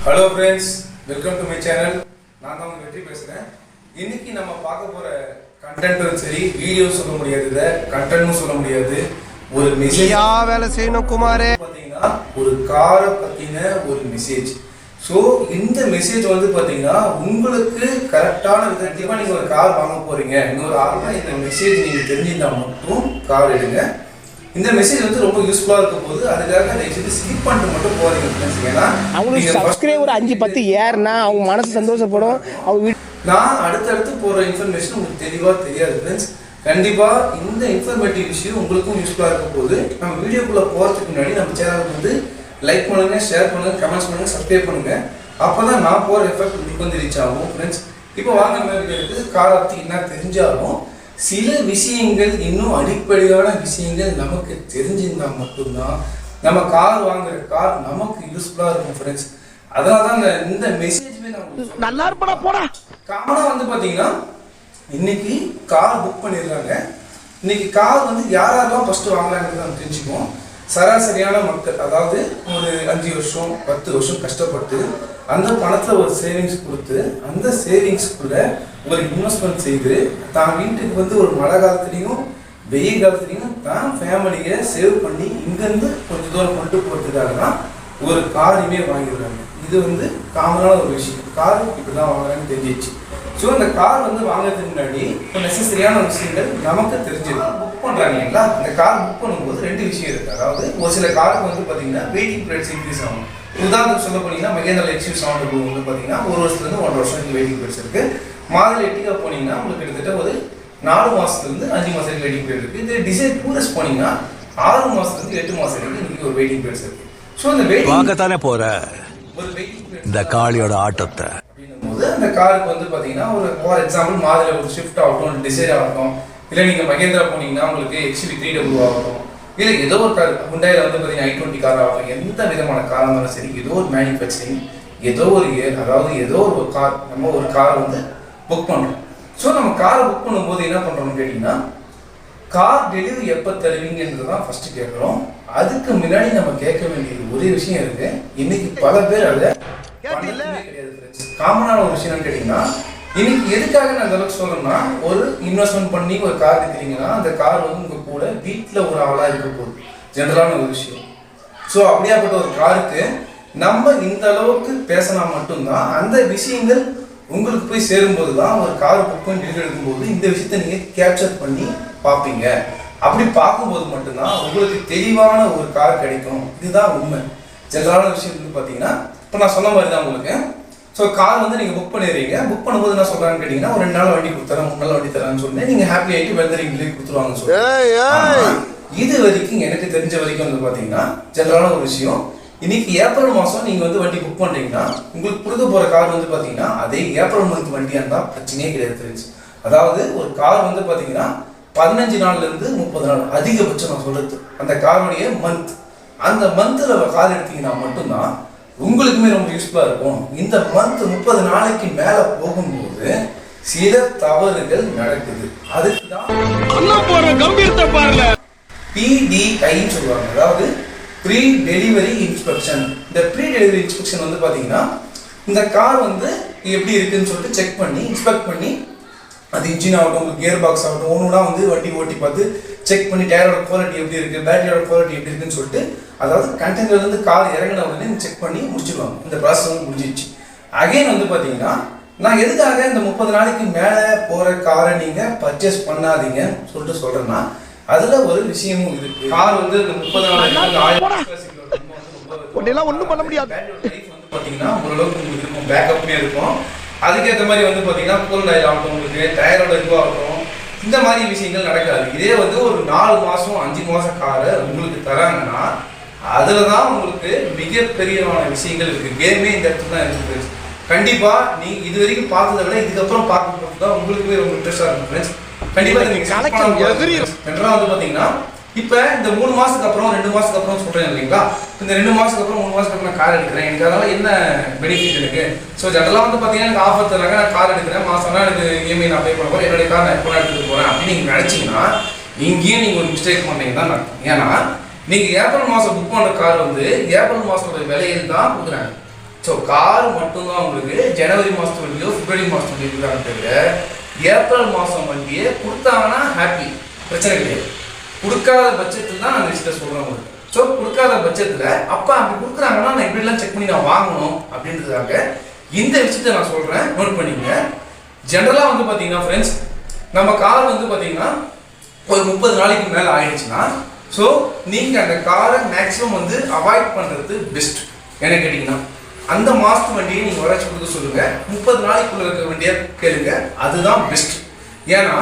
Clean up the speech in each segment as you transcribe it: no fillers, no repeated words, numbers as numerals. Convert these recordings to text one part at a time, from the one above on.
Hello friends, welcome to my channel. நான் தான் வெற்றி பேசுகிறேன். இன்னைக்கு நம்ம பார்க்க போகிற கண்டென்ட்டும் சரி, வீடியோ சொல்ல முடியாது, இதை கண்டென்ட்டும் சொல்ல முடியாது. ஒரு மெசேஜ் வேலை செய்யணும் குமாரே. பார்த்தீங்கன்னா ஒரு காரை பற்றின ஒரு மெசேஜ். ஸோ இந்த மெசேஜ் வந்து பார்த்தீங்கன்னா உங்களுக்கு கரெக்டான விதத்தில் நீங்கள் ஒரு கார் வாங்க போகிறீங்க, இன்னொரு ஆளுநர் இந்த மெசேஜ் நீங்கள் தெரிஞ்சுட்டா மட்டும் கார் எடுங்க. இந்த மெசேஜ் வந்து ரொம்ப யூஸ்ஃபுல்லாக இருக்க போது, அதுக்காக தயவுசெய்து ஸ்கிப் பண்ணிட்டு மட்டும் போகிறீங்க. ஏன்னா அவங்களுக்கு சப்ஸ்கிரைபர் 5-10 ஏறுனா அவங்க மனசு சந்தோஷப்படும். அவங்க நான் அடுத்தடுத்து போகிற இன்ஃபர்மேஷன் உங்களுக்கு தெளிவாக தெரியாது ஃப்ரெண்ட்ஸ். கண்டிப்பாக இந்த இன்ஃபர்மேட்டிவ் விஷயம் உங்களுக்கும் யூஸ்ஃபுல்லாக இருக்க போது. நம்ம வீடியோக்குள்ளே போகிறதுக்கு முன்னாடி நம்ம சேனலுக்கு வந்து லைக் பண்ணுங்கள், ஷேர் பண்ணுங்கள், கமெண்ட்ஸ் பண்ணுங்கள், சப்ஸ்கிரைப் பண்ணுங்கள். அப்போ தான் நான் போகிற எஃபெக்ட் உங்களுக்கு வந்து ரீச் ஆகும் ஃப்ரெண்ட்ஸ். இப்போ வாங்க மாதிரி இருக்குது. காரை பற்றி என்ன தெரிஞ்சாலும் சில விஷயங்கள், இன்னும் அடிப்படையான விஷயங்கள் நமக்கு தெரிஞ்சிருந்தால் மட்டும்தான் நம்ம கார் வாங்குற கார் நமக்கு யூஸ்ஃபுல்லாக இருக்கும் ஃப்ரெண்ட்ஸ். அதனால தான் இந்த மெசேஜ்மே நான் நல்லா இருப்பா போடா. காமனாக வந்து பார்த்தீங்கன்னா இன்னைக்கு கார் புக் பண்ணிடுறாங்க. இன்னைக்கு கார் வந்து யாரெல்லாம் ஃபஸ்ட்டு வாங்கலாங்கிறது நம்ம தெரிஞ்சுக்குவோம். சராசரியான மக்கள், அதாவது ஒரு 5 வருஷம் 10 வருஷம் கஷ்டப்பட்டு அந்த பணத்தில் ஒரு சேவிங்ஸ் கொடுத்து அந்த சேவிங்ஸ்குள்ள ஒரு இன்வெஸ்ட்மெண்ட் செய்து தான் வீட்டுக்கு வந்து ஒரு மழை காலத்துலேயும் வெயில் காலத்துலேயும் தான் ஃபேமிலியை சேவ் பண்ணி இங்கேருந்து கொஞ்சம் தூரம் கொண்டு போகிறதுக்காக தான் ஒரு காரையுமே வாங்கிடுறாங்க. இது வந்து காமனான ஒரு விஷயம். கார் இப்படி தான் வாங்குறாங்கன்னு தெரிஞ்சிச்சு. ஸோ இந்த கார் வந்து வாங்குறதுக்கு முன்னாடி இப்போ நெசசரியான விஷயங்கள் நமக்கு தெரிஞ்சிடும். புக் பண்ணுறாங்க இல்லைங்களா, இந்த கார் புக் பண்ணும்போது 2 விஷயம் இருக்குது. அதாவது ஒரு சில காருக்கு வந்து பார்த்தீங்கன்னா வெயிட்டிங் பீரியட்ஸ் இன்க்ரீஸ் ஆகும். உதாரணத்துக்கு சொல்ல போனீங்கன்னா மகேந்திரா எக்ஸ்யூஸ் வந்து பார்த்தீங்கன்னா 1 வருஷத்துலேருந்து 1.5 வருஷத்துக்கு வெயிட்டிங் பீரியட்ஸ் இருக்குது. மாதிரி எட்டிக்காக போனீங்கன்னா உங்களுக்கு கிட்டத்தட்ட ஒரு 4 மாதத்துலேருந்து 5 மாதம் வரைக்கும் வெயிட்டிங் பீரியட் இருக்குது. இது டிசைர் டூரிஸ்ட் போனீங்கன்னா 6 மாதத்துலேருந்து 8 மாதம் வரைக்கும் இன்னைக்கு ஒரு வெயிட்டிங் பீரியட்ஸ் இருக்குது. ஸோ இந்த பார்க்கத்தானே போற ஒரு வெயிட்டிங் பீரியட் இந்த காளியோட ஆட்டத்தை போது அந்த காருக்கு வந்து பார்த்தீங்கன்னா ஒரு ஃபார் எக்ஸாம்பிள் மாதிரியில் ஒரு ஷிஃப்ட் ஆகட்டும், டிசைர் ஆகட்டும், இல்லை நீங்கள் மகேந்திரா போனீங்கன்னா உங்களுக்கு XUV 3W ஆகட்டும், இல்லை ஏதோ ஒரு கார் ஹுண்டாயில் வந்து பார்த்தீங்கன்னா i20 கார் ஆகட்டும், எந்த விதமான காராக இருந்தாலும் சரி, ஏதோ ஒரு மேனுஃபேக்சரிங், ஏதோ ஒரு அதாவது ஏதோ ஒரு கார், நம்ம ஒரு காரை வந்து புக் பண்ணுறோம். ஸோ நம்ம காரை புக் பண்ணும்போது என்ன பண்ணுறோம்னு கேட்டிங்கன்னா, கார் டெலிவரி எப்போ தருவீங்கன்றது தான் ஃபஸ்ட்டு கேட்குறோம். அதுக்கு முன்னாடி நம்ம கேட்க வேண்டியது ஒரே விஷயம் இருக்குது. இன்னைக்கு பல பேர் அதை கிடையாது. காமனான ஒரு விஷயம் கேட்டீங்கன்னா, இன்னைக்கு எதுக்காக நான் அந்த அளவுக்கு சொல்றேன்னா, ஒரு இன்வெஸ்ட்மெண்ட் பண்ணி ஒரு கார் எடுக்கிறீங்கன்னா அந்த கார் வந்து உங்க கூட வீட்டில் ஒரு ஆளாக இருக்க போகுது, ஜென்ரலான ஒரு விஷயம். ஸோ அப்படியாப்பட்ட ஒரு காருக்கு நம்ம இந்த அளவுக்கு பேசினா மட்டும்தான் அந்த விஷயங்கள் உங்களுக்கு போய் சேரும்போது தான் ஒரு கார் புக் பண்ணி டெலிவரி எடுக்கும்போது இந்த விஷயத்த நீங்கள் கேப்சர் பண்ணி பார்ப்பீங்க. அப்படி பார்க்கும்போது மட்டும்தான் உங்களுக்கு தெளிவான ஒரு கார் கிடைக்கும். இதுதான் உண்மை. ஜென்ரலான விஷயம் வந்து பார்த்தீங்கன்னா, இப்போ நான் சொன்ன மாதிரி தான் உங்களுக்கு. ஸோ கார் வந்து நீங்கள் புக் பண்ணிடுறீங்க. புக் பண்ணும்போது என்ன சொல்கிறான்னு கேட்டிங்கன்னா, ஒரு 2 நாள் வண்டி கொடுத்துறேன், 3 நாள் வண்டி தரேன்னு சொன்னேன். நீங்கள் ஹாப்பி ஆகிட்டு வெந்தரிங்களே கொடுத்துருவாங்கன்னு சொல்லுங்கள். இது வரைக்கும் எனக்கு தெரிஞ்ச வரைக்கும் வந்து பார்த்தீங்கன்னா ஜென்ரலான ஒரு விஷயம். இன்னைக்கு ஏப்ரல் மாதம் நீங்கள் வந்து வண்டி புக் பண்ணுறீங்கன்னா உங்களுக்கு கொடுக்க போகிற கார் வந்து பார்த்தீங்கன்னா அதே ஏப்ரல் மந்த் வண்டியாக இருந்தால் பிரச்சனையே கிடையாது ஃப்ரெண்ட்ஸ். அதாவது ஒரு கார் வந்து பார்த்தீங்கன்னா 15 நாள்லேருந்து 30 நாள் அதிகபட்சம் நான் சொல்கிறது அந்த காருடைய மந்த். அந்த மந்தில் கார் எடுத்தீங்கன்னா மட்டும்தான் உங்களுக்குமே ரொம்ப யூஸ்ஃபுல்லாக இருக்கும். இந்த மந்த் 30 நாளைக்கு மேலே போகும்போது சில தவறுகள் நடக்குது. அதுக்கு தான் PDIன்னு சொல்லுவாங்க, அதாவது ப்ரீ டெலிவரி இன்ஸ்பெக்ஷன். இந்த ப்ரீ டெலிவரி இன்ஸ்பெக்ஷன் வந்து பார்த்தீங்கன்னா இந்த கார் வந்து எப்படி இருக்குன்னு சொல்லிட்டு செக் பண்ணி இன்ஸ்பெக்ட் பண்ணி, அது இன்ஜின் ஆகட்டும், கியர் பாக்ஸ் ஆகட்டும், ஒன்றுனா வந்து வண்டி ஓட்டி பார்த்து செக் பண்ணி டயரோட குவாலிட்டி எப்படி இருக்குது, பேட்டரியோட குவாலிட்டி எப்படி இருக்குன்னு சொல்லிட்டு, அதாவது கண்டெய்னர்லேருந்து கார் இறங்கின உடனே செக் பண்ணி முடிச்சிடுவாங்க. இந்த ப்ராசஸ் வந்து முடிஞ்சிச்சு. அகைன் வந்து பார்த்தீங்கன்னா நான் எதுக்காக இந்த 30 நாளைக்கு மேலே போகிற காரை நீங்கள் பர்ச்சேஸ் பண்ணாதீங்கன்னு சொல்லிட்டு சொல்கிறேன்னா, அதில் ஒரு விஷயமும் இருக்குது. கார் வந்து இந்த 30 நாள் ஒன்றும் பண்ண முடியாது. லைஃப் வந்து பார்த்தீங்கன்னா ஓரளவுக்கு உங்களுக்கு இருக்கும், பேக்கப்மே இருக்கும். அதுக்கேற்ற மாதிரி வந்து பார்த்தீங்கன்னா கூல் ஆயில் ஆகட்டும், உங்களுக்கு டயரோட இதுவாகட்டும், இந்த மாதிரி விஷயங்கள் நடக்காது. இதே வந்து ஒரு 4 மாதம் 5 மாதம் காரை உங்களுக்கு தராங்கன்னா அதில் தான் உங்களுக்கு மிகப்பெரியமான விஷயங்கள் இருக்குது. கேமே இந்த இடத்துல தான் இருக்குது. கண்டிப்பாக நீங்கள் இது வரைக்கும் பார்த்ததை விட இதுக்கப்புறம் பார்க்கும்போது தான் உங்களுக்குமே ரொம்ப இன்ட்ரெஸ்டாக இருக்கும் ஃப்ரெண்ட்ஸ். கண்டிப்பாக ஜென்ரலாக வந்து பார்த்தீங்கன்னா இப்போ இந்த 3 மாதத்துக்கு அப்புறம் 2 மாதத்துக்கு அப்புறம் சொல்கிறேன் இல்லைங்களா, இந்த 2 மாதத்துக்கு அப்புறம் 3 மாதத்துக்கு அப்புறம் நான் கார் எடுக்கிறேன், எனக்கு அதனால் என்ன பெனிஃபிட் இருக்குது. ஸோ ஜென்ரலாக வந்து பார்த்தீங்கன்னா எனக்கு ஆஃபர் தராங்க, நான் கார் எடுக்கிறேன், மாதம்னா எனக்கு EMI நான் பே பண்ண போகிறேன், என்னுடைய கார் நான் எப்போ எடுத்துகிட்டு போகிறேன் அப்படின்னு நீங்கள் நினச்சிங்கன்னா இங்கேயும் நீங்கள் ஒரு மிஸ்டேக் பண்ணீங்க தான் நடக்கும். ஏன்னா நீங்கள் ஏப்ரல் மாதம் புக் பண்ணுற கார் வந்து ஏப்ரல் மாதத்தோட விலையில் தான் கொடுக்குறாங்க. ஸோ கார் மட்டும்தான் உங்களுக்கு ஜனவரி மாதத்து வண்டியோ பிப்ரவரி மாதத்து வண்டியோ இருக்காங்க தவிர ஏப்ரல் மாதம் வண்டியை கொடுத்தாங்கன்னா ஹாப்பி, பிரச்சனை கிடையாது. கொடுக்காத பட்சத்தில் தான் நான் விஷயத்த சொல்கிறேன் உங்களுக்கு. ஸோ கொடுக்காத பட்சத்தில் அப்போ அப்படி கொடுக்குறாங்கன்னா நான் இப்படிலாம் செக் பண்ணி நான் வாங்கணும் அப்படின்றதுக்காக இந்த விஷயத்த நான் சொல்கிறேன், நோட் பண்ணிக்கங்க. ஜென்ரலாக வந்து பார்த்தீங்கன்னா ஃப்ரெண்ட்ஸ், நம்ம கார் வந்து பார்த்தீங்கன்னா ஒரு 30 நாளைக்கு மேலே ஆயிடுச்சுன்னா ஸோ நீங்கள் அந்த காரை மேக்ஸிமம் வந்து அவாய்ட் பண்ணுறது பெஸ்ட். என்ன கேட்டிங்கன்னா அந்த மாதத்து வண்டியை நீங்கள் வரைச்சி கொடுக்க சொல்லுங்கள், 30 நாளைக்குள்ளே இருக்க வண்டியை கேளுங்க, அதுதான் பெஸ்ட். ஏன்னா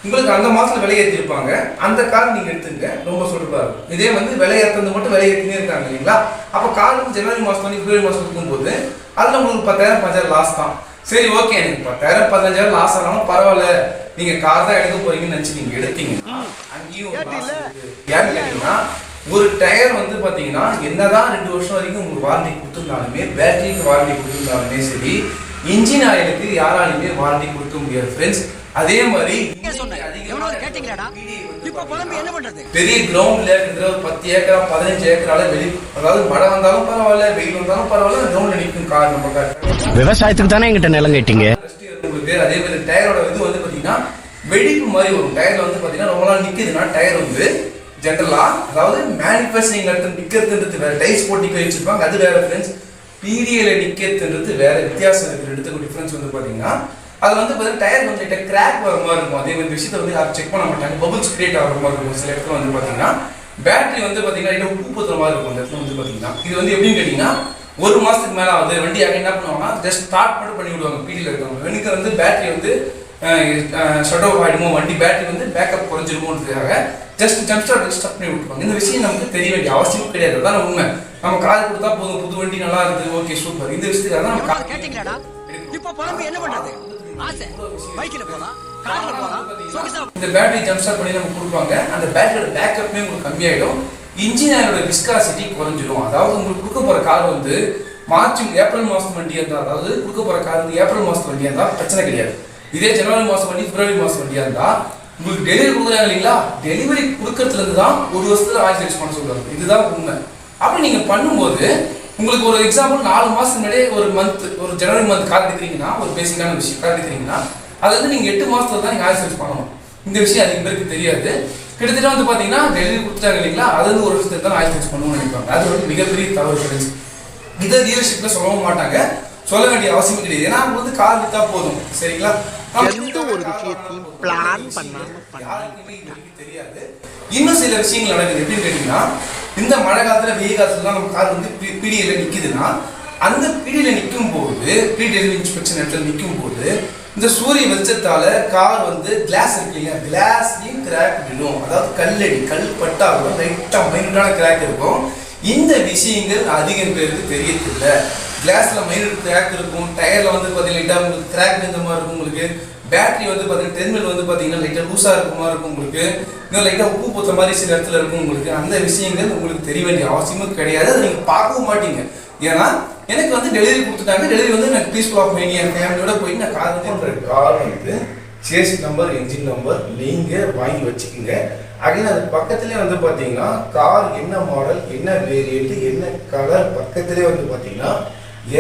உங்களுக்கு அந்த மாதத்தில் விலை ஏற்றிருப்பாங்க, அந்த கார் நீங்கள் எடுத்துங்க, ரொம்ப சொல்லுவாரு. இதே வந்து விலை ஏற்றது மட்டும் விலை ஏற்றினே இருக்காங்க இல்லைங்களா? அப்போ கார் வந்து ஜனவரி மாதம் வந்து பிப்ரவரி மாதம் இருக்கும்போது அதில் உங்களுக்கு 10,000-15,000 லாஸ் தான். சரி ஓகே, எனக்கு 10,000-15,000 லாஸ் ஆனாலும் பரவாயில்ல, நீங்கள் கார் தான் எடுக்க போறீங்கன்னு நினச்சி நீங்கள் எடுத்தீங்க, அங்கேயும் ஏன்னு கேட்டீங்கன்னா ஒரு டயர் வந்து பார்த்தீங்கன்னா என்னதான் 2 வருஷம் வரைக்கும் உங்களுக்கு வாரண்டி கொடுத்துருந்தாலுமே, பேட்டரிக்கு வாரண்டி கொடுத்துருந்தாலுமே சரி, இன்ஜின் ஆயிலுக்கு யாராலுமே வாரண்டி கொடுக்க முடியாது ஃப்ரெண்ட்ஸ். அதே மாதிரி பெரிய கிரவுண்ட்ல இருக்கிற ஒரு 10 ஏக்கரா 15 ஏக்கரால வெளி, அதாவது மழை வந்தாலும் பரவாயில்ல, வெயில் வந்தாலும் பரவாயில்ல, கிரவுண்ட்ல நிற்கும் கார் நம்ம கார். விவசாயத்துக்கு தானே எங்கிட்ட நிலம் கேட்டீங்க. அதே மாதிரி டயரோட இது வந்து பார்த்தீங்கன்னா வெடிப்பு மாதிரி வரும். டயர்ல வந்து பார்த்தீங்கன்னா ரொம்ப நாள் நிற்குதுன்னா டயர் வந்து ஜென்ரலா, அதாவது மேனுஃபேக்சரிங் இடத்துல நிற்கிறதுன்றது வேற, டைஸ் போட்டு நிற்க வச்சிருப்பாங்க, அது வேற ஃப்ரெண்ட்ஸ். பிடிஏல நிற்கிறதுன்றது வேற, வித்தியாசம் இருக்குது. எடுத்துக்க டிஃபரன்ஸ் வந்து பார்த்தீங்கன்னா அது வந்து பார்த்தீங்கன்னா டயர் வந்து லைட்டாக கிராக் வர மாதிரி இருக்கும். அதே மாதிரி விஷயத்தை வந்து யாரும் செக் பண்ண மாட்டாங்க, பபுள்ஸ் கிரியேட் ஆகிற மாதிரி இருக்கும். சில இடத்துல வந்து பார்த்தீங்கன்னா பேட்டரி வந்து பார்த்தீங்கன்னா லைட்டாக உப்பு பத்துற மாதிரி இருக்கும். அந்த இடத்துல வந்து பார்த்தீங்கன்னா இது வந்து எப்படின்னு கேட்டிங்கன்னா 1 மாதத்துக்கு மேலே ஆகுது வண்டி ஆக என்ன பண்ணுவாங்கன்னா ஜஸ்ட் ஸ்டார்ட் மட்டும் பண்ணி விடுவாங்க பிடியில் இருக்கவங்க. எனக்கு வந்து பேட்டரி வந்து ஷட் ஆஃப் ஆகிடுமோ, வண்டி பேட்டரி வந்து பேக்கப் குறைஞ்சிருமோன்றதுக்காக ஜஸ்ட் ஜம்ப் ஸ்டார்ட் பண்ணி விட்டுருவாங்க. இந்த விஷயம் நமக்கு தெரிய வேண்டிய அவசியம் கிடையாது. அதான் உண்மை. நம்ம கார் கொடுத்தா போதும், புது வண்டி நல்லா இருக்குது, ஓகே சூப்பர். இந்த விஷயத்துக்காக தான் நம்ம கார் கேட்டிங்களாடா. இப்போ புலம்பி என்ன பண்றது? ஆசை பைக்ல போலாம், கார்ல போலாம். இந்த பேட்டரி ஜம்ப் ஸ்டார்ட் பண்ணி நமக்கு கொடுப்பாங்க. அந்த பேட்டரியோட பேக்கப்மே உங்களுக்கு கம்மியாயிடும், இன்ஜினோட விஸ்காசிட்டி குறைஞ்சிடும். அதாவது உங்களுக்கு கொடுக்க போற கார் வந்து ஏப்ரல் மாதம் வண்டியா இருந்தா, அதாவது கொடுக்க போற கார் வந்து ஏப்ரல் மாதம் வண்டியா இருந்தா பிரச்சனை கிடையாது. இதே ஜனவரி மாதம் வண்டி பிப்ரவரி மாதம் வண்டியா இருந்தா உங்களுக்கு டெலிவரி கொடுக்குறாங்க இல்லைங்களா, டெலிவரி கொடுக்கறதுல இருந்து தான் 1 வருஷத்துல ஆயில் சேல்ஸ் பண்ண சொல்றாங்க. இதுதான் உண்மை. அப்படி நீங்க பண்ணும்போது உங்களுக்கு ஒரு எக்ஸாம்பிள் 4 மாசத்துக்கு முன்னாடியே ஒரு ஜனவரி மந்த் கார் எடுக்கிறீங்கன்னா, ஒரு பேசிக்கான விஷயம் கார் எடுக்கிறீங்கன்னா அது வந்து நீங்க 8 மாசத்துல தான் நீங்க ஆயில் சேல்ஸ் பண்ணணும். இந்த விஷயம் அதிக பேருக்கு தெரியாது. கிட்டத்தட்ட வந்து பாத்தீங்கன்னா டெலிவரி கொடுத்தாங்க இல்லைங்களா, அது வந்து 1 வருஷத்துக்கு தான் ஆயில் சேல்ஸ் பண்ணணும்னு நினைப்பாங்க. அது வந்து மிகப்பெரிய தவறு. இதை டீலர்ஷிப்ல சொல்லவும் மாட்டாங்க, சொல்ல வேண்டிய அவசியம் கிடையாது. ஏன்னா அவங்க வந்து கார் வித்தா போதும், சரிங்களா? எந்த ஒரு விஷயத்தையும் பிளான் பண்ணாம யாருக்குமே தெரியாது. இன்னும் சில விஷயங்கள் நடக்குது. எப்படின்னு கேட்டீங்கன்னா, இந்த மழை காலத்துல வெயில் காலத்துல நம்ம கார் வந்து பிடியில நிக்குதுன்னா, அந்த பிடியில நிற்கும் போது, ப்ரீ டெலிவரி இன்ஸ்பெக்ஷன் இடத்துல நிற்கும் போது இந்த சூரிய வெளிச்சத்தால கார் வந்து கிளாஸ் இருக்கு இல்லையா, கிளாஸ்லயும் கிராக் விடும். அதாவது கல் பட்டாலும் லைட்டா மைனூட்டான கிராக் இருக்கும். இந்த விஷயங்கள் அதிகம் பேருக்கு தெரியறதில்லை. கிளாஸ்ல மைனூட் கிராக் இருக்கும், டயர்ல வந்து பார்த்தீங்கன்னா உங்களுக்கு கிராக் இந்த மாதிரி இருக்கும். உங்களுக்கு பேட்டரி வந்து பார்த்தீங்கன்னா டெர்மினல் வந்து பார்த்தீங்கன்னா லைட்டாக லூஸாக இருக்க மாதிரி இருக்கும். உங்களுக்கு இன்னும் லைட்டாக உப்பு பூத்த மாதிரி சில இடத்துல இருக்கும். உங்களுக்கு அந்த விஷயங்கள் உங்களுக்கு தெரிய வேண்டிய அவசியமும் கிடையாது, அதை நீங்கள் பார்க்கவும் மாட்டீங்க. ஏன்னா எனக்கு வந்து டெலிவரி கொடுத்துட்டாங்க, டெலிவரி வந்து எனக்கு பீஸ்ஃபுல் ஆஃப் மைண்ட் என் ஃபேமிலியோட போய் நான் கார் வந்து சேஸ் நம்பர் என்ஜின் நம்பர் நீங்கள் வாங்கி வச்சுக்கோங்க. அகைன் அது பக்கத்துலேயே வந்து பார்த்தீங்கன்னா கார் என்ன மாடல், என்ன வேரியன்ட், என்ன கலர், பக்கத்துலேயே வந்து பார்த்தீங்கன்னா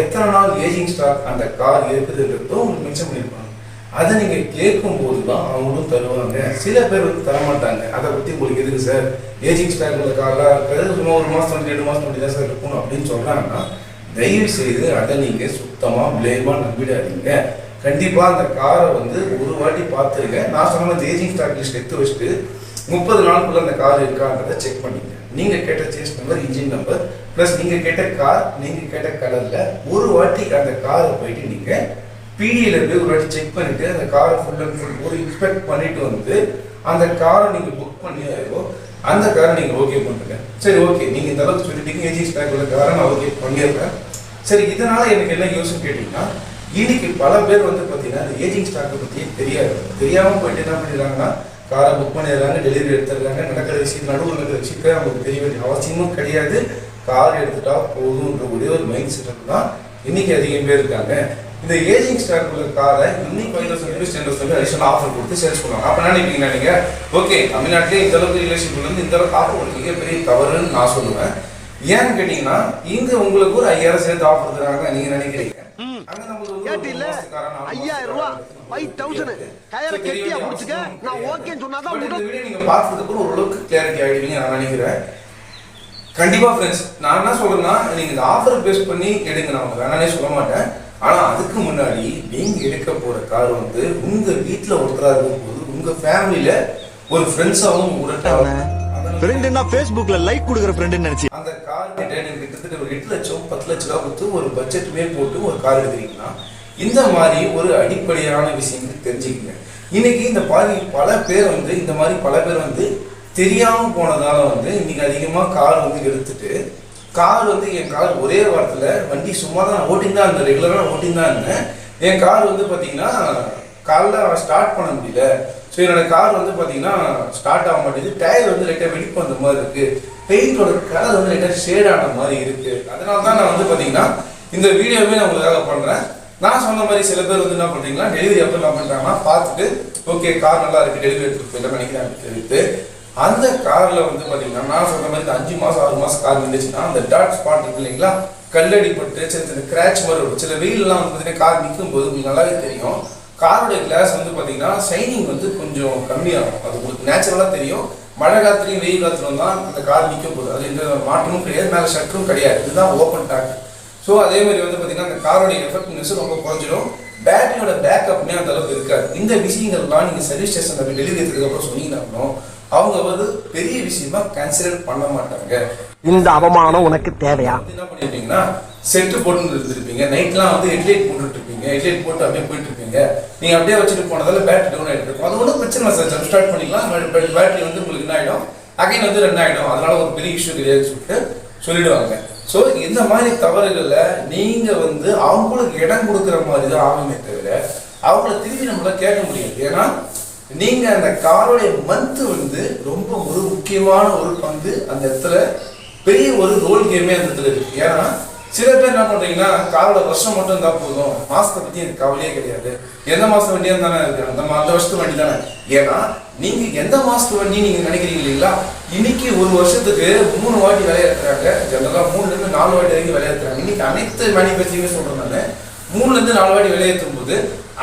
எத்தனை நாள் ஏஜிங் ஸ்டாக் அந்த கார் இருக்குதுன்றதும் உங்களுக்கு மென்ஷன் பண்ணியிருப்பாங்க. அதை நீங்கள் கேட்கும்போது தான் அவங்களும் தருவாங்க. சில பேர் வந்து தரமாட்டாங்க. அதை பற்றி உங்களுக்கு எதுக்கு சார், ஏஜிங் ஸ்டாக் உள்ள கார்லாம் இருக்கிறது சும்மா 1 மாதம் 2 மாதம் அப்படி தான் சார் இருக்கணும் அப்படின்னு சொல்கிறாங்கன்னா தயவு செய்து அதை நீங்கள் சுத்தமாக பிளேமாக நம்பிடாதீங்க. கண்டிப்பாக அந்த காரை வந்து ஒரு வாட்டி பார்த்துருங்க. நான் சொன்ன அந்த ஏஜிங் ஸ்டாக் லிஸ்ட் எடுத்து வச்சுட்டு 30 நாளுக்குள்ள அந்த கார் இருக்கான்றதை செக் பண்ணிங்க. நீங்கள் கேட்ட chassis number, engine number plus நீங்கள் கேட்ட கார், நீங்கள் கேட்ட கலரில் ஒரு வாட்டி அந்த காரை போயிட்டு நீங்கள் பிடியில் போய் ஒரு வாட்டி செக் பண்ணிவிட்டு அந்த காரை ஃபுல் அண்ட் ஃபுல் ஒரு இன்ஸ்பெக்ட் பண்ணிவிட்டு வந்து அந்த காரை நீங்கள் புக் பண்ணியாரோ அந்த காரை நீங்கள் ஓகே பண்ணுங்க. சரி ஓகே, நீங்கள் இந்த அளவுக்கு சொல்லிட்டீங்க, ஏஜிங் ஸ்டாக் உள்ள காரை நான் ஓகே பண்ணிடுறேன். சரி, இதனால் எனக்கு என்ன யோசனை கேட்டிங்கன்னா, இன்னைக்கு பல பேர் வந்து பார்த்தீங்கன்னா அந்த ஏஜிங் ஸ்டாக்கை பற்றியே தெரியாமல் போயிட்டு என்ன பண்ணிடுறாங்கன்னா காரை புக் பண்ணிடுறாங்க, டெலிவரி எடுத்துடுறாங்க. நடக்கிற விஷயம், நடுவில் நடக்கிற விஷயத்தை அவங்களுக்கு தெரிய வேண்டிய அவசியமும் கிடையாது. கார் எடுத்துட்டா போதுன்ற ஒரே ஒரு மைண்ட் செட்டப் தான் இன்னைக்கு அதிகம் பேர் இருக்காங்க. இந்த ஏஜிங் ஸ்டாக் உள்ள காரை இன்னைக்கு 5,000 rupees 10,000 அடிஷனல் ஆஃபர் கொடுத்து சேல்ஸ் பண்ணுவாங்க. அப்போ என்ன நினைப்பீங்கன்னா நீங்கள், ஓகே தமிழ்நாட்டிலே இந்த அளவுக்கு ரிலேஷன்ஷிப் வந்து இந்த அளவுக்கு ஆஃபர் கொடுத்தீங்க, பெரிய தவறுன்னு நான் சொல்லுவேன். ஏன்னு கேட்டீங்கன்னா இங்க உங்களுக்கு ஒரு 5000 சேர்த்து ஆஃபர் தராங்க நீங்க நினைக்கிறீங்க. அங்க நம்மளுக்கு ஒரு 5000 ரூபாய் 5000 கையில கெட்டியா புடிச்சுக்க நான் ஓகேன்னு சொன்னாதான் இந்த வீடியோ நீங்க பார்த்ததுக்கு அப்புறம் ஓரளவுக்கு கிளாரிட்டி ஆயிடுவீங்க நான் நினைக்கிறேன். கண்டிப்பா ஃப்ரெண்ட்ஸ், நான் என்ன சொல்றேன்னா நீங்க இந்த ஆஃபர் பேஸ் பண்ணி எடுங்க, நான் வேணானே சொல்ல மாட்டேன். ஆனா அதுக்கு முன்னாடி நீங்க எடுக்க போற கார் வந்து உங்க வீட்டுல ஒருத்தரா இருக்கும் போது உங்க ஃபேமிலியில ஒரு ஃப்ரெண்ட்ஸாவும் ஃப்ரெண்ட்னா Facebookல லைக் கொடுக்குற ஃப்ரெண்ட்னு நினைச்சு அந்த கார் கிட்ட நீங்க கிட்டத்தட்ட ஒரு 8 லட்சம் 10 லட்சம் ரூபாய் கொடுத்து ஒரு பட்ஜெட்டுமே போட்டு ஒரு கார் எடுக்கிறீங்கன்னா இந்த மாதிரி ஒரு அடிப்படையான விஷயங்கள் தெரிஞ்சுக்கங்க. இன்னைக்கு இந்த பல பேர் வந்து இந்த மாதிரி பல பேர் வந்து தெரியாம போனதால வந்து இன்னைக்கு அதிகமா கார் வந்து எடுத்துட்டு கார் வந்து என் கார் ஒரே வாரத்துல வண்டி சும்மா தான் ஓட்டிங் தான் இருந்தேன், ரெகுலரா ஓட்டிங் தான் இருந்தேன். என் கார் வந்து பாத்தீங்கன்னா காலைல ஸ்டார்ட் பண்ண முடியல. ஸோ என்னோட கார் வந்து பாத்தீங்கன்னா ஸ்டார்ட் ஆக மாட்டேங்குது, டயர் வந்து லைட்டா வெடிப்பு வந்த மாதிரி இருக்கு, பெயிண்டோட கலர் வந்து லைட்டா ஷேட் ஆன மாதிரி இருக்கு. அதனால தான் நான் வந்து பாத்தீங்கன்னா இந்த வீடியோவே நான் உங்களுக்காக பண்றேன். நான் சொன்ன மாதிரி சில பேர் வந்து என்ன பண்றீங்கன்னா டெலிவரி எப்போ என்ன பண்றாங்கன்னா பார்த்துட்டு ஓகே கார் நல்லா இருக்கு டெலிவரி எடுத்துட்டு போயிடலாம் நினைக்கிறேன் தெரிவித்து அந்த கார்ல வந்து பாத்தீங்கன்னா நான் சொன்ன மாதிரி இந்த 5 மாசம் 6 மாசம் கார் இருந்துச்சுன்னா அந்த டாட் ஸ்பாட் இருக்கு இல்லைங்களா, கல்லடி பட்டு சின்ன சின்ன கிராச் மாதிரி இருக்கும். சில வெயிலெலாம் வந்து பார்த்தீங்கன்னா கார் நிற்கும் போது உங்களுக்கு நல்லாவே தெரியும் காரோட கிளாஸ் வந்து பார்த்தீங்கன்னா ஷைனிங் வந்து கொஞ்சம் கம்மியாகும். அது உங்களுக்கு நேச்சுரலாக தெரியும். மழை காலத்துலையும் வெயில் காலத்துலையும் தான் அந்த கார் நிற்கும் போது அது எந்த மாற்றமும் கிடையாது, மேலே ஷட்டரும் கிடையாது, இதுதான் ஓப்பன் டாக். ஸோ அதே மாதிரி வந்து பார்த்தீங்கன்னா அந்த காரோட எஃபெக்ட்னஸ் ரொம்ப குறைஞ்சிடும், பேட்டரியோட பேக்கப்மே அந்த அளவுக்கு இருக்காது. இந்த விஷயங்கள்லாம் நீங்கள் சர்வீஸ் ஸ்டேஷனில் டெலிவரி எடுத்ததுக்கப்புறம் சொன்னீங்கன்னா அவங்க வந்து பெரிய விஷயமா கன்சிடர் பண்ண மாட்டாங்க. இந்த அவமானம் உனக்கு தேவையா? என்ன பண்ணிருப்பீங்கன்னா செட்டு போட்டு இருந்திருப்பீங்க, நைட்லாம் வந்து ஹெட்லைட் போட்டுட்டு இருப்பீங்க, ஹெட்லைட் போட்டு அப்படியே போயிட்டு இருப்பீங்க. நீங்க அப்படியே வச்சுட்டு போனதால பேட்டரி டவுன் ஆயிட்டு இருக்கும். அது ஒன்றும் பிரச்சனை இல்லை சார், ஸ்டார்ட் பண்ணிக்கலாம். பேட்டரி வந்து உங்களுக்கு என்ன ஆகிடும், அகைன் வந்து ரன் ஆகிடும், அதனால ஒரு பெரிய இஷ்யூ கிடையாது சொல்லிட்டு சொல்லிடுவாங்க. ஸோ இந்த மாதிரி தவறுகளில் நீங்க வந்து அவங்களுக்கு இடம் கொடுக்குற மாதிரி தான் ஆகுமே தவிர அவங்கள திரும்பி நம்மளால கேட்க முடியாது. ஏன்னா நீங்க அந்த காரோடைய மந்த் வந்து ரொம்ப ஒரு முக்கியமான ஒரு பங்கு அந்த இடத்துல, பெரிய ஒரு ரோல் கேமே அந்த இடத்துல இருக்கு. ஏன்னா சில பேர் என்ன பண்றீங்கன்னா காரோட வருஷம் மட்டும் இருந்தா போதும், மாசத்தை பத்தி எனக்கு கவலையே கிடையாது, எந்த மாசம் வண்டியா தானே இருக்கு அந்த வருஷத்து வண்டி தானே. ஏன்னா நீங்க எந்த மாசத்து வண்டி நீங்க நினைக்கிறீங்க இல்லைங்களா, இன்னைக்கு ஒரு வருஷத்துக்கு 3 வாட்டி விளையாடுறாங்க, ஜெனரலா 3ல இருந்து 4 வாட்டி வரைக்கும் விளையாடுறாங்க. இன்னைக்கு அனைத்து மேனுஃபேக்சரிங்குமே சொல்றேன் நான் 3ல இருந்து 4 வாட்டி விளையாடும் போது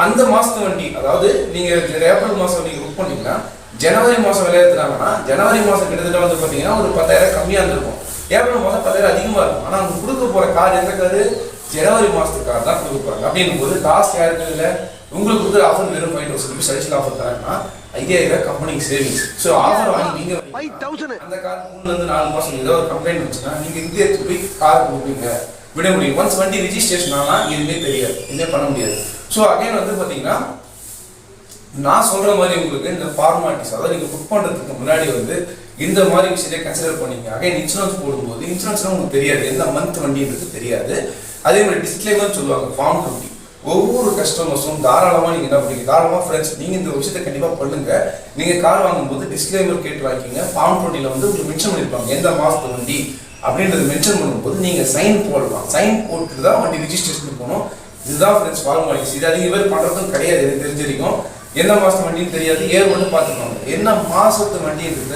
அந்த மாசத்து வண்டி, அதாவது நீங்க ஏப்ரல் மாசம் நீங்க புக் பண்ணீங்கன்னா ஜனவரி மாசம் விளையாடுறாங்கன்னா ஜனவரி மாசம் கிட்டத்தட்ட வந்து பாத்தீங்கன்னா ஒரு 10,000 கம்மியா இருந்திருக்கும், ஏப்ரல் மாசம் 10,000 அதிகமா இருக்கும். ஆனா அவங்க கொடுக்க போற கார் எந்த காரு, ஜனவரி மாசத்துக்கு கார் தான் கொடுக்க போறாங்க. அப்படின்னும் போது லாஸ்ட் யாருக்கு இல்லை உங்களுக்கு கொடுக்குற ஆஃபர் வெறும் 5,000 ருபீஸ் அடிஷனல் ஆஃபர் தராங்கன்னா 5,000 கம்பெனிக்கு சேவிங்ஸ். ஸோ ஆஃபர் வாங்கி நீங்க 5,000 அந்த கார் 3ல இருந்து 4 மாசம் ஏதோ ஒரு கம்ப்ளைண்ட் வந்துச்சுன்னா நீங்க இங்கே எடுத்து போய் கார் கொடுப்பீங்க, விட முடியும். ஒன்ஸ் வண்டி ரிஜிஸ்ட்ரேஷன் ஆனால் எதுவுமே தெரியாது, எதுவுமே பண்ண முடியாது. ஸோ அகைன் வந்து பார்த்தீங்கன்னா நான் சொல்ற மாதிரி உங்களுக்கு இந்த ஃபார்மாலிட்டிஸ், அதாவது நீங்க புக் பண்றதுக்கு முன்னாடி வந்து இந்த மாதிரி விஷயத்தை கன்சிடர் பண்ணீங்க. அகைன் இன்சூரன்ஸ் போடும்போது இன்சூரன்ஸ்லாம் உங்களுக்கு தெரியாது, எந்த மந்த் வண்டின்றது தெரியாது. அதே மாதிரி டிஸ்க்ளைமர் சொல்லுவாங்க ஃபார்ம் 50. ஒவ்வொரு கஸ்டமர்ஸும் தாராளமாக நீங்கள் என்ன பண்ணீங்க, தாராளமாக ஃப்ரெண்ட்ஸ் நீங்கள் இந்த விஷயத்தை கண்டிப்பாக பண்ணுங்க. நீங்கள் கார் வாங்கும்போது டிஸ்க்ளைமர் கேட்டு வாங்கிக்கிங்க. ஃபார்ம் 20ல வந்து உங்களுக்கு மென்ஷன் பண்ணியிருப்பாங்க எந்த மாதத்து வண்டி அப்படின்றது மென்ஷன் பண்ணும்போது நீங்கள் சைன் போடலாம். சைன் போட்டு தான் வண்டி ரிஜிஸ்ட்ரேஷன் போகணும். இதுதான் ஃப்ரெண்ட்ஸ் ஃபார்மாலிட்டிஸ். இது அதிக பேர் பண்ணுறதும் கிடையாது, எனக்கு தெரிஞ்ச வரைக்கும். எந்த மாதத்து வண்டின்னு தெரியாது, ஏர் மட்டும் பார்த்துக்கோங்க. என்ன மாதத்து வண்டின்றத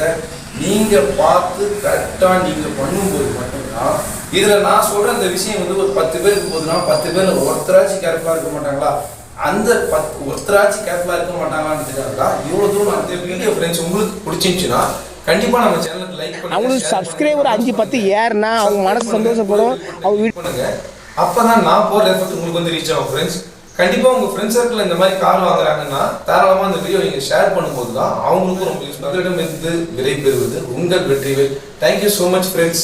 நீங்கள் பார்த்து கரெக்டாக நீங்கள் பண்ணும்போது மட்டும்தான் இதில் நான் சொல்கிற அந்த விஷயம் வந்து ஒரு 10 பேர் இருக்கும்போதுனா 10 பேர் ஒருத்தராட்சி கேர்ஃபுல்லாக இருக்க மாட்டாங்களா, அந்த ஒருத்தராட்சி கேர்ஃபுல்லாக இருக்க மாட்டாங்களான்னு இவ்வளோ தூரம் அந்த வீடியோ ஃப்ரெண்ட்ஸ் உங்களுக்கு பிடிச்சிருந்துச்சுன்னா கண்டிப்பா நம்ம சேனலுக்கு லைக் பண்ணுங்க. அவங்களுக்கு சப்ஸ்கிரைபர் 5-10 ஏறுனா அவங்க மனசு சந்தோஷப்படும். அவங்க வீட் பண்ணுங்க, அப்பதான் நான் போற எஃபெக்ட் உங்களுக்கு வந்து ரீச் ஆகும் ஃப்ரெண்ட்ஸ். கண்டிப்பா உங்க ஃப்ரெண்ட்ஸ் சர்க்கிள் இந்த மாதிரி கார் வாங்குறாங்கன்னா தாராளமா இந்த வீடியோ நீங்க ஷேர் பண்ணும்போது தான் அவங்களுக்கும் ரொம்ப யூஸ்ஃபுல்லாக. விடை பெறுவது உங்கள் Vetrivel. Thank you so much friends.